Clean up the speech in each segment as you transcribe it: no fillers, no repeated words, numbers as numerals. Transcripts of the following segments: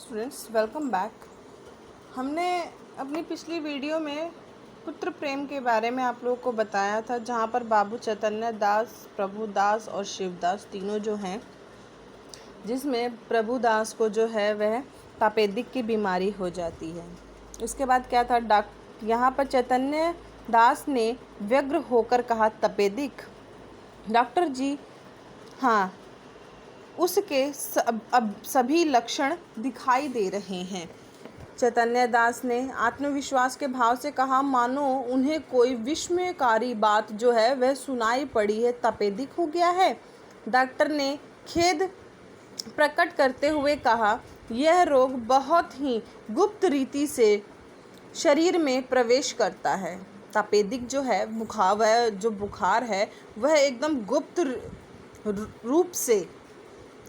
Students, welcome back. हमने अपनी पिछली वीडियो में पुत्र प्रेम के बारे में आप लोगों को बताया था, जहाँ पर बाबू चैतन्य दास, प्रभुदास और शिवदास तीनों जो हैं, जिसमें प्रभुदास को जो है वह तपेदिक की बीमारी हो जाती है। उसके बाद क्या था, यहाँ पर चैतन्य दास ने व्यग्र होकर कहा, तपेदिक? डॉक्टर जी, हाँ, उसके अब सभी लक्षण दिखाई दे रहे हैं। चैतन्य दास ने आत्मविश्वास के भाव से कहा, मानो उन्हें कोई विस्मयकारी बात जो है वह सुनाई पड़ी है, तपेदिक हो गया है। डॉक्टर ने खेद प्रकट करते हुए कहा, यह रोग बहुत ही गुप्त रीति से शरीर में प्रवेश करता है। तपेदिक जो है बुखार है वह एकदम गुप्त रूप से,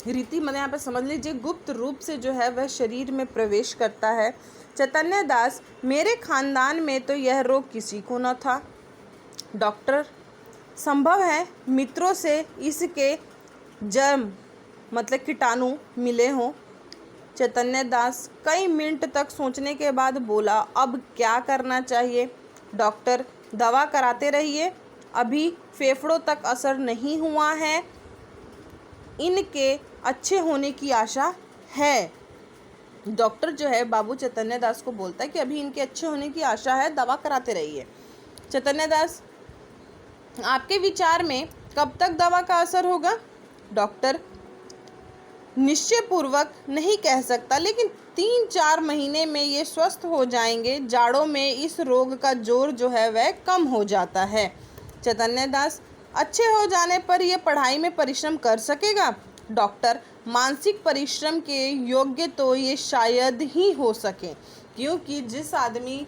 रीति मैंने यहाँ पे समझ लीजिए, गुप्त रूप से जो है वह शरीर में प्रवेश करता है। चैतन्य दास, मेरे खानदान में तो यह रोग किसी को न था। डॉक्टर, संभव है मित्रों से इसके जर्म मतलब कीटाणु मिले हों। चैतन्य दास कई मिनट तक सोचने के बाद बोला, अब क्या करना चाहिए? डॉक्टर, दवा कराते रहिए, अभी फेफड़ों तक असर नहीं हुआ है, इनके अच्छे होने की आशा है। डॉक्टर जो है बाबू चैतन्य दास को बोलता है कि अभी इनके अच्छे होने की आशा है, दवा कराते रहिए। चैतन्य दास, आपके विचार में कब तक दवा का असर होगा? डॉक्टर, निश्चय पूर्वक नहीं कह सकता, लेकिन 3-4 महीने में ये स्वस्थ हो जाएंगे। जाड़ों में इस रोग का जोर जो है वह कम हो जाता है। चैतन्य दास, अच्छे हो जाने पर यह पढ़ाई में परिश्रम कर सकेगा? डॉक्टर, मानसिक परिश्रम के योग्य तो ये शायद ही हो सके, क्योंकि जिस आदमी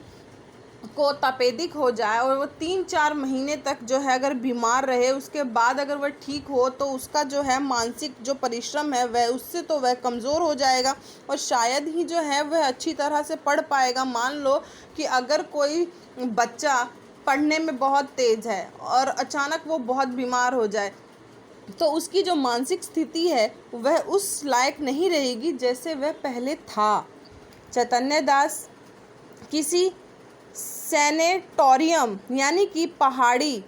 को तपेदिक हो जाए और वो 3-4 महीने तक जो है अगर बीमार रहे, उसके बाद अगर वह ठीक हो तो उसका जो है मानसिक जो परिश्रम है वह उससे तो वह कमज़ोर हो जाएगा और शायद ही जो है वह अच्छी तरह से पढ़ पाएगा। मान लो कि अगर कोई बच्चा पढ़ने में बहुत तेज़ है और अचानक वो बहुत बीमार हो जाए, तो उसकी जो मानसिक स्थिति है वह उस लायक नहीं रहेगी जैसे वह पहले था। चैतन्य दास, किसी सैनेटोरियम यानी कि पहाड़ी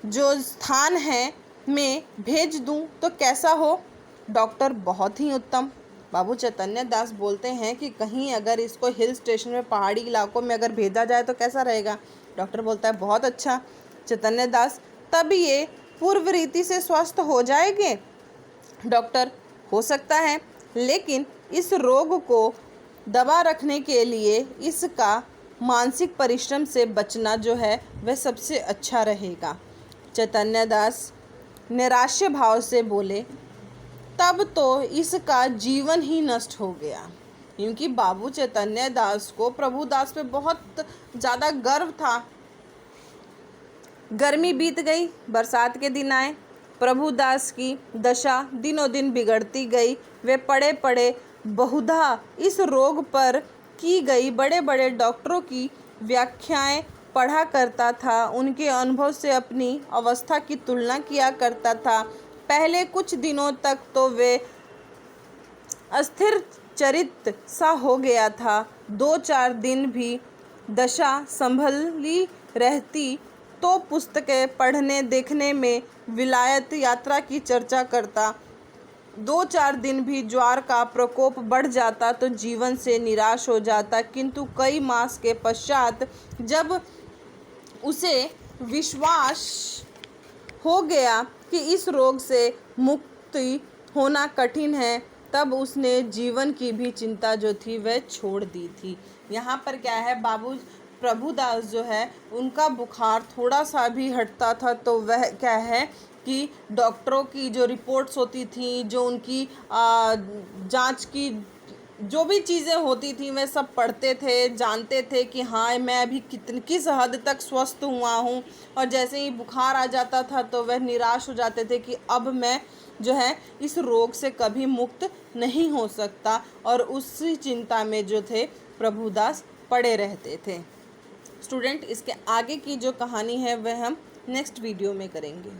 जो स्थान है में भेज दूं तो कैसा हो? डॉक्टर, बहुत ही उत्तम। बाबू चैतन्य दास बोलते हैं कि कहीं अगर इसको हिल स्टेशन में, पहाड़ी इलाकों में अगर भेजा जाए तो कैसा रहेगा? डॉक्टर बोलता है, बहुत अच्छा। चैतन्य दास, तब ये पूर्व रीति से स्वस्थ हो जाएंगे? डॉक्टर, हो सकता है, लेकिन इस रोग को दबा रखने के लिए इसका मानसिक परिश्रम से बचना जो है वह सबसे अच्छा रहेगा। चैतन्य दास निराश्य भाव से बोले, तब तो इसका जीवन ही नष्ट हो गया। क्योंकि बाबू चैतन्य दास को प्रभुदास पे बहुत ज़्यादा गर्व था। गर्मी बीत गई, बरसात के दिन आए, प्रभुदास की दशा दिनों दिन बिगड़ती गई। वे पड़े पड़े बहुधा इस रोग पर की गई बड़े बड़े डॉक्टरों की व्याख्याएं पढ़ा करता था, उनके अनुभव से अपनी अवस्था की तुलना किया करता था। पहले कुछ दिनों तक तो वे अस्थिर चरित सा हो गया था। 2-4 दिन भी दशा संभली रहती तो पुस्तकें पढ़ने देखने में विलायत यात्रा की चर्चा करता। 2-4 दिन भी ज्वर का प्रकोप बढ़ जाता तो जीवन से निराश हो जाता, किंतु कई मास के पश्चात जब उसे विश्वास हो गया कि इस रोग से मुक्ति होना कठिन है, तब उसने जीवन की भी चिंता जो थी वह छोड़ दी थी। यहाँ पर क्या है, बाबू प्रभुदास जो है उनका बुखार थोड़ा सा भी हटता था तो वह क्या है कि डॉक्टरों की जो रिपोर्ट्स होती थी, जो उनकी जांच की जो भी चीज़ें होती थी वह सब पढ़ते थे, जानते थे कि हाँ मैं अभी किस हद तक स्वस्थ हुआ हूँ। और जैसे ही बुखार आ जाता था तो वह निराश हो जाते थे कि अब मैं जो है इस रोग से कभी मुक्त नहीं हो सकता, और उसी चिंता में जो थे प्रभुदास पड़े रहते थे। स्टूडेंट, इसके आगे की जो कहानी है वह हम नेक्स्ट वीडियो में करेंगे।